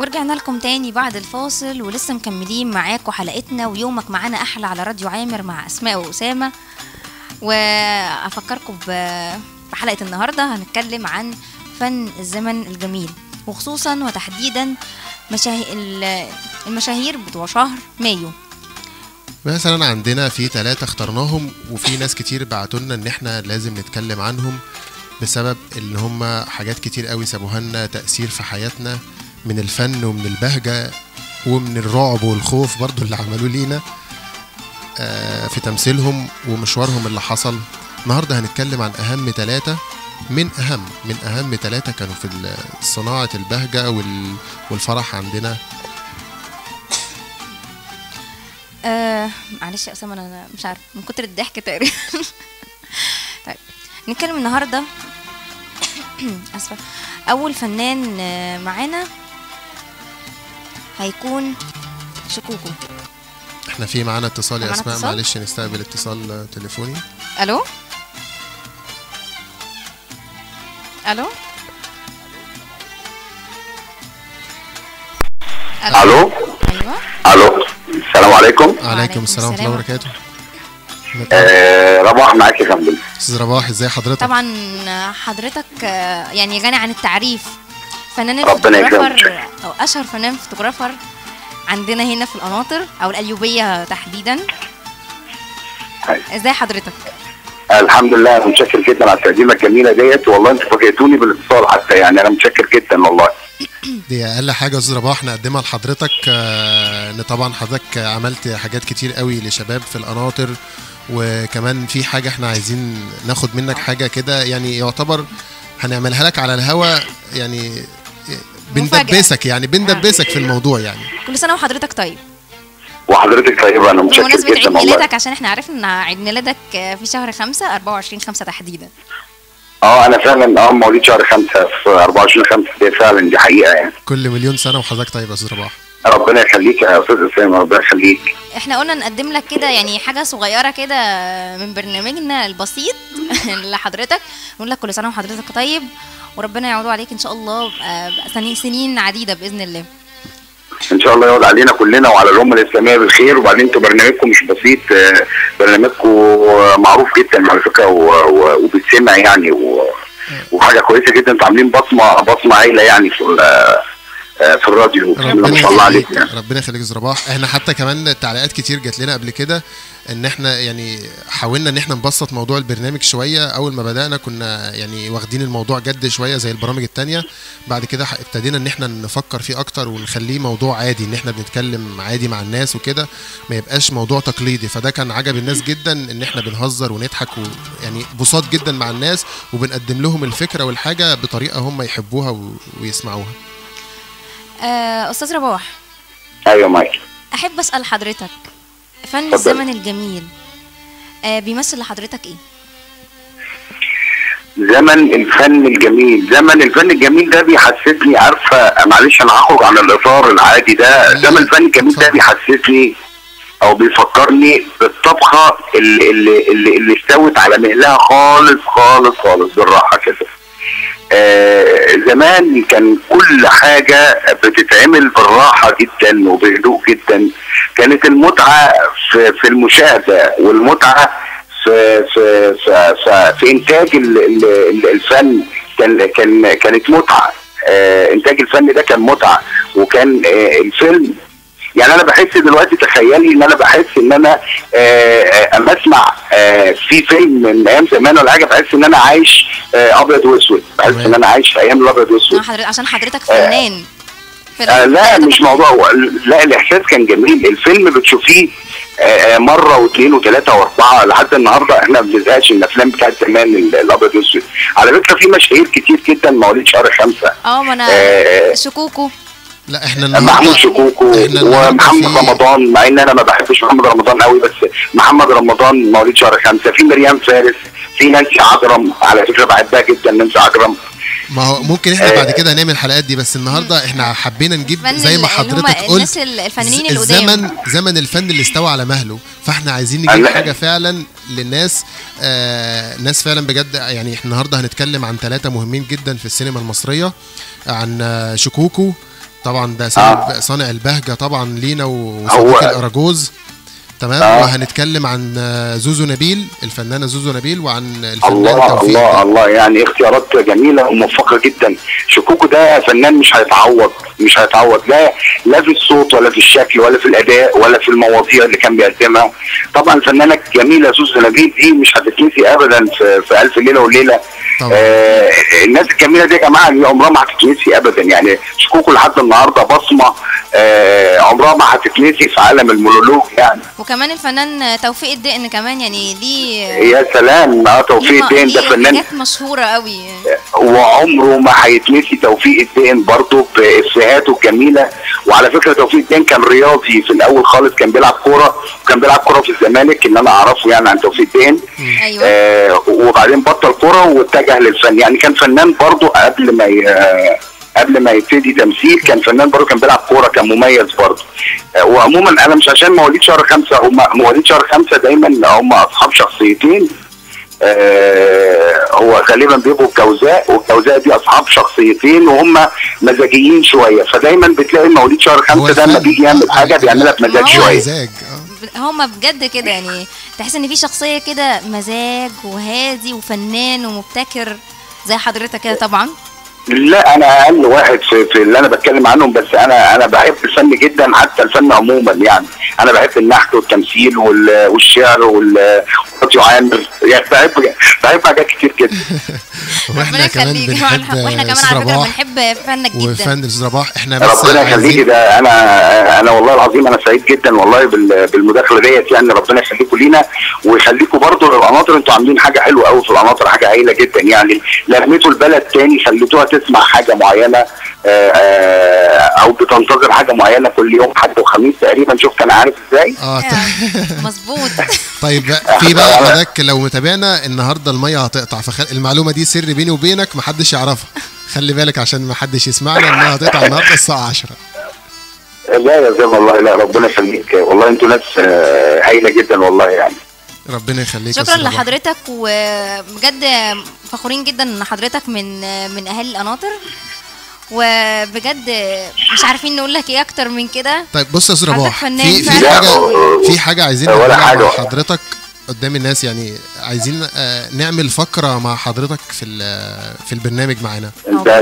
ورجعنا لكم تاني بعد الفاصل ولسه مكملين معاكم حلقتنا ويومك معانا أحلى على راديو عامر مع أسماء وأسامة. وأفكركم بحلقة النهاردة هنتكلم عن فن الزمن الجميل، وخصوصا وتحديدا المشاهير بتوع شهر مايو. مثلا عندنا في 3 اخترناهم، وفي ناس كتير بعتولنا ان احنا لازم نتكلم عنهم بسبب ان هم حاجات كتير قوي سابوها لنا تأثير في حياتنا، من الفن ومن البهجة ومن الرعب والخوف برضو اللي عملوه لينا في تمثيلهم ومشوارهم اللي حصل. النهاردة هنتكلم عن أهم 3 من أهم 3 كانوا في صناعة البهجة والفرح عندنا. معلش يا أسامة أنا مش عارف من كتر الضحك تقريبا. طيب نتكلم النهاردة أسفة. أول فنان معانا هيكون شكوكو. احنا في معانا اتصال يا أسماء، معلش نستقبل اتصال تليفوني. ألو ألو ألو. أيوة ألو، السلام عليكم. وعليكم السلام ورحمة الله وبركاته. رباح معاك يا فندم. أستاذ رباح، ازاي حضرتك؟ طبعا حضرتك يعني غني عن التعريف، فنان ربنا الفوتوغرافر أو أشهر فنان فوتوغرافر عندنا هنا في القناطر أو القليوبية تحديدا. ازاي حضرتك؟ الحمد لله، انا متشكر جدا على التقديمه الجميله ديت، والله انتوا فاجئتوني بالاتصال حتى، يعني انا متشكر جدا والله. دي اقل حاجه يا استاذ رباح نقدمها لحضرتك، ان طبعا حضرتك عملت حاجات كتير قوي لشباب في القناطر، وكمان في حاجه احنا عايزين ناخد منك حاجه كده، يعني يعتبر هنعملها لك على الهوا، يعني بندبسك في الموضوع. يعني كل سنه وحضرتك طيب. وحضرتك طيب، انا متشكر جدا بمناسبة والله. عيد ميلادك، عشان احنا عرفنا ان عيد ميلادك في شهر 5 24/5 تحديدا. انا فعلا مواليد شهر 5 في 24/5 دي فعلا، دي حقيقه يعني. كل مليون سنه وحضرتك طيب يا استاذ رباح. ربنا يخليك يا استاذ اسامه، ربنا يخليك. احنا قلنا نقدم لك كده يعني حاجه صغيره كده من برنامجنا البسيط لحضرتك، نقول لك كل سنه وحضرتك طيب، وربنا يعوضه عليك ان شاء الله سنين عديده باذن الله. ان شاء الله يعود علينا كلنا وعلى الامه الاسلاميه بالخير. وبعدين انتوا برنامجكم مش بسيط، برنامجكم معروف جدا على فكره وبيتسمع يعني، وحاجه كويسه جدا. انتوا عاملين بصمه عيله يعني في الراديو. بسم الله ما شاء الله عليك يعني. ربنا يخليك يا رباح. احنا حتى كمان تعليقات كتير جات لنا قبل كده ان احنا يعني حاولنا ان احنا نبسط موضوع البرنامج شويه. اول ما بدانا كنا يعني واخدين الموضوع جد شويه زي البرامج التانية، بعد كده ابتدينا ان احنا نفكر فيه اكتر ونخليه موضوع عادي، ان احنا بنتكلم عادي مع الناس وكده، ما يبقاش موضوع تقليدي. فده كان عجب الناس جدا ان احنا بنهزر ونضحك يعني بساط جدا مع الناس، وبنقدم لهم الفكره والحاجه بطريقه هم يحبوها ويسمعوها. أستاذ رباح. ايوه معاك. احب اسال حضرتك، فن الزمن الجميل بيمثل لحضرتك ايه؟ زمن الفن الجميل ده بيحسسني، عارفه معلش انا هخرج عن الاطار العادي ده. زمن الفن الجميل ده بيحسسني او بيفكرني بالطبخه اللي استوت على مهلها خالص خالص خالص بالراحه كده. زمان كان كل حاجة بتتعمل بالراحة جدا وبهدوء جدا. كانت المتعة في المشاهدة، والمتعة في إنتاج الفن كانت متعة. إنتاج الفن ده كان متعة، وكان الفيلم يعني انا بحس دلوقتي، تخيلي ان انا بحس ان انا اما اسمع في فيلم من ايام زمان ولا حاجه، بحس ان انا عايش ابيض واسود، بحس ان انا عايش في ايام الابيض واسود. عشان حضرتك فنان. لا مش موضوع، لا الاحساس كان جميل. الفيلم بتشوفيه مره واثنين وثلاثه واربعه لحد النهارده، احنا ما بنزهقش من الافلام بتاعت زمان الابيض والاسود. على فكره في مشاهير كتير جدا مواليد شهر 5. ما انا شكوكو. لا احنا محمود شكوكو ومحمد رمضان، مع ان انا ما بحبش محمد رمضان قوي، بس محمد رمضان مواليد شهر 5. في مريم فارس، في نانسي عجرم، على فكره بحبها جدا نانسي عجرم. ما هو ممكن احنا بعد كده نعمل الحلقات دي، بس النهارده احنا حبينا نجيب زي ما حضرتك قلت الفنانين القدام، زمن الفن اللي استوى على مهله. فاحنا عايزين نجيب حاجه فعلا للناس، ناس فعلا بجد. يعني احنا النهارده هنتكلم عن 3 مهمين جدا في السينما المصريه، عن شكوكو، طبعا ده صانع البهجه طبعا لينا وصديق الاراجوز. تمام. وهنتكلم عن زوزو نبيل، الفنانه زوزو نبيل، وعن الفنان توفيق. الله يعني اختيارات جميله وموفقه جدا. شكوكو ده فنان مش هيتعوض، لا في الصوت ولا في الشكل ولا في الاداء ولا في المواضيع اللي كان بيقدمها. طبعا الفنانه الجميله زوزو نبيل دي مش هتتنسي ابدا في الف ليله وليله. الناس الجميله دي يا جماعه اللي عمرها ما هتتنسي ابدا. يعني شكوكو لحد النهارده بصمه عمرها ما هتتنسي في عالم المونولوج يعني. وكمان الفنان توفيق الدقن كمان يعني ليه يا سلام. توفيق الدقن ده فنان حاجات مشهوره قوي وعمره ما هيتنسي. توفيق الدقن برضه بافيهاته الجميله. وعلى فكره توفيق الدقن كان رياضي في الاول خالص، كان بيلعب كوره، وكان بيلعب كوره في الزمالك اللي انا اعرفه يعني عن توفيق الدقن. ايوه. وبعدين بطل كوره واتجه للفن. يعني كان فنان برضه قبل ما يبتدي تمثيل كان فنان برضه، كان بيلعب كوره، كان مميز برضه. وعموما انا مش عشان مواليد شهر 5، هم مواليد شهر 5 دايما هم اصحاب شخصيتين. هو غالبا بيبقوا الجوزاء، والجوزاء دي اصحاب شخصيتين وهم مزاجيين شويه. فدايما بتلاقي مواليد شهر 5 ده لما بيجي يعمل حاجه بيعملها بمزاج شويه. هما بجد كده يعني تحس ان في شخصيه كده مزاج وهادي وفنان ومبتكر زي حضرتك كده طبعا. لا انا اقل واحد في اللي انا بتكلم عنهم، بس انا بحب الفن جدا، حتى الفن عموما يعني. انا بحب النحت والتمثيل والشعر والراديو عامر، يعني بحب حاجات كتير جدا. واحنا كمان بنحب، واحنا كمان على فكره بنحب فنك جدا وفن الاستاذ رباح. احنا بس ربنا يخليكي. ده انا والله العظيم انا سعيد جدا والله بالمداخله ديت. يعني ربنا يخليكم لينا ويخليكم برضه للقناطر. انتوا عاملين حاجه حلوه قوي في القناطر، حاجه هايله جدا يعني. لميتوا البلد تاني، خليتوها تسمع حاجه معينه او بتنتظر حاجه معينه كل يوم حد وخميس تقريبا. شفت انا عارف ازاي؟ مظبوط. طيب في بقى حضرتك لو متابعنا النهارده الميه هتقطع، المعلومه دي سر بيني وبينك محدش يعرفها، خلي بالك عشان محدش يسمعنا. الميه هتقطع النهارده الساعه 10. لا يا زلمه والله، لا ربنا يخليك والله. انتوا ناس هايله جدا والله يعني. ربنا يخليك. شكرا لحضرتك، وبجد فخورين جدا ان حضرتك من اهالي القناطر، وبجد مش عارفين نقول لك ايه اكتر من كده. طيب بص يا استاذ رباح، في حاجه عايزين نعملها مع حضرتك قدام الناس. يعني عايزين نعمل فقره مع حضرتك في البرنامج معانا. ده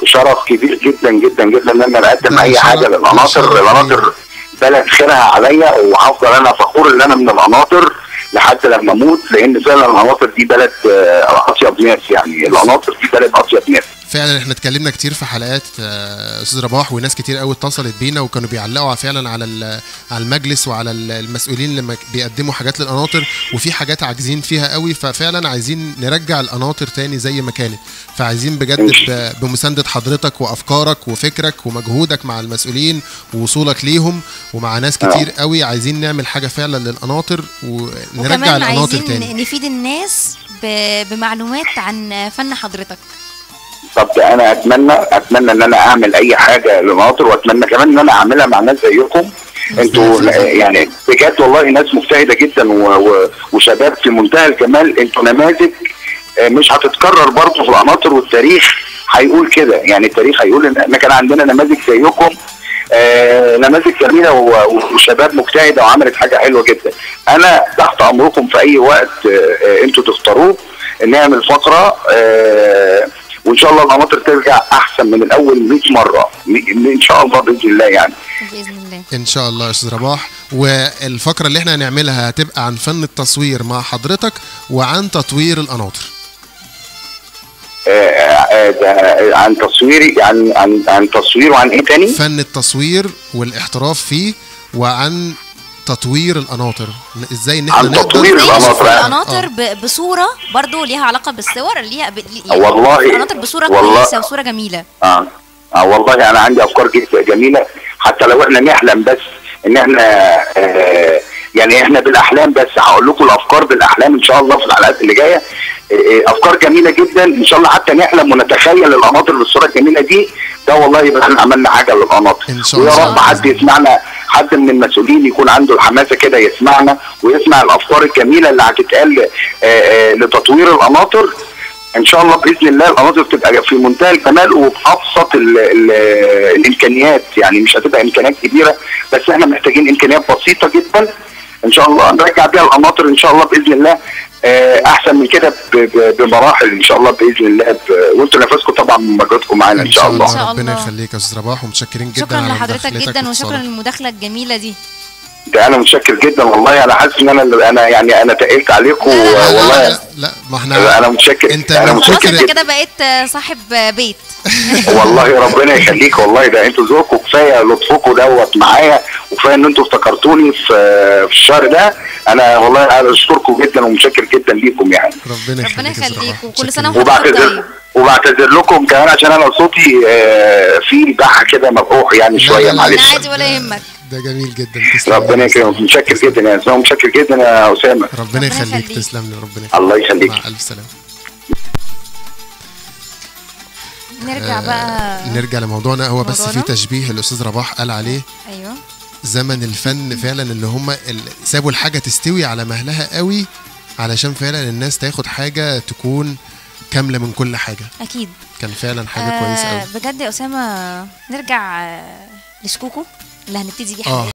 شرف كبير جدا جدا جدا ان انا اقدم اي حاجه للقناطر. القناطر بلد خيرها عليا، وهفضل انا فخور ان انا من القناطر لحد لما اموت، لان فعلا القناطر دي بلد اطيب ناس. يعني القناطر دي بلد اطيب ناس فعلا. احنا اتكلمنا كتير في حلقات استاذ رباح، وناس كتير قوي اتصلت بينا وكانوا بيعلقوا فعلا على المجلس وعلى المسؤولين لما بيقدموا حاجات للقناطر، وفي حاجات عاجزين فيها قوي. ففعلا عايزين نرجع القناطر تاني زي ما كانت. فعايزين بجد بمساندة حضرتك وافكارك وفكرك ومجهودك مع المسؤولين ووصولك ليهم ومع ناس كتير قوي، عايزين نعمل حاجه فعلا للقناطر ونرجع القناطر تاني. نفيد الناس بمعلومات عن فن حضرتك. طب انا اتمنى ان انا اعمل اي حاجه للقناطر، واتمنى كمان ان انا اعملها مع ناس زيكم. انتوا يعني بجد والله ناس مجتهده جدا وشباب في منتهى الجمال. انتوا نماذج مش هتتكرر برضه في القناطر، والتاريخ هيقول كده. يعني التاريخ هيقول ان كان عندنا نماذج زيكم، نماذج جميله وشباب مجتهده وعملت حاجه حلوه جدا. انا تحت امركم في اي وقت انتوا تختاروه نعمل فقره، وان شاء الله القناطر ترجع احسن من الاول 100 مره ان شاء الله باذن الله. يعني باذن الله ان شاء الله يا استاذ رباح. والفقره اللي احنا هنعملها هتبقى عن فن التصوير مع حضرتك وعن تطوير القناطر. عن تصويري عن تصوير وعن ايه تاني؟ فن التصوير والاحتراف فيه، وعن تطوير القناطر. ازاي ان احنا تطوير القناطر بصوره برضو ليها علاقه بالصور، ليها والله القناطر بصوره كويسه وصوره جميله. والله انا عندي افكار جميله، حتى لو احنا نحلم بس ان احنا يعني احنا بالاحلام بس. هقول لكم الافكار بالاحلام ان شاء الله في الحلقات اللي جايه. افكار جميله جدا ان شاء الله، حتى نحلم ونتخيل القناطر بالصوره الجميله دي. ده والله يبقى احنا عملنا حاجه للقناطر. ويا رب حد يسمعنا، حد من المسؤولين يكون عنده الحماسه كده يسمعنا ويسمع الافكار الجميله اللي هتتقال لتطوير القناطر. ان شاء الله باذن الله القناطر تبقى في منتهى الجمال وبابسط الامكانيات، يعني مش هتبقى امكانيات كبيره، بس احنا محتاجين امكانيات بسيطه جدا ان شاء الله نرجع بيها القناطر ان شاء الله باذن الله احسن من كده بمراحل ان شاء الله باذن الله. وانتوا نفسكم طبعا مجهودكم معانا ان شاء الله. إن شاء ربنا الله. يخليك يا استاذ رباح، ومتشكرين جدا شكرا على لحضرتك مداخلتك جدا، وشكرا واتصالك. للمداخله الجميله دي. ده انا متشكر جدا والله، انا حاسس ان انا يعني انا تقلت عليكم لا، لا، لا، والله. لا ما احنا انا متشكر، انا خلاص متشكر انت جدا كده بقيت صاحب بيت. والله ربنا يخليك والله، ده انتوا ذوقكم كفايه لطفكم دوت معايا، وكفايه ان انتوا افتكرتوني في الشهر ده. انا والله انا اشكركم جدا ومتشكر جدا ليكم يعني. ربنا ربنا يخليك يا أستاذ يخليك، رباح. وكل متشكرين. سنه وحضرتك طيب. وبعتذر لكم كمان عشان انا صوتي في بحه كده مبروح يعني شويه، لا، لا، معلش. عادي ولا يهمك. ده جميل جدا، تسلم. ربنا يكرمك، متشكر جدا يا اسماء، متشكر جدا يا اسامه. ربنا ربنا يخليك، يخليك. تسلم لي، ربنا يخليك. الله يخليك. مع الف سلامه. نرجع بقى. نرجع لموضوعنا. هو بس في موضوعنا؟ تشبيه الاستاذ رباح قال عليه ايوه زمن الفن فعلا، اللي هم سابوا الحاجه تستوي على مهلها قوي علشان فعلا الناس تاخد حاجه تكون كامله من كل حاجه. اكيد. كان فعلا حاجه كويسه قوي. بجد يا اسامه، نرجع لشكوكو اللي هنبتدي بيه حلقتنا.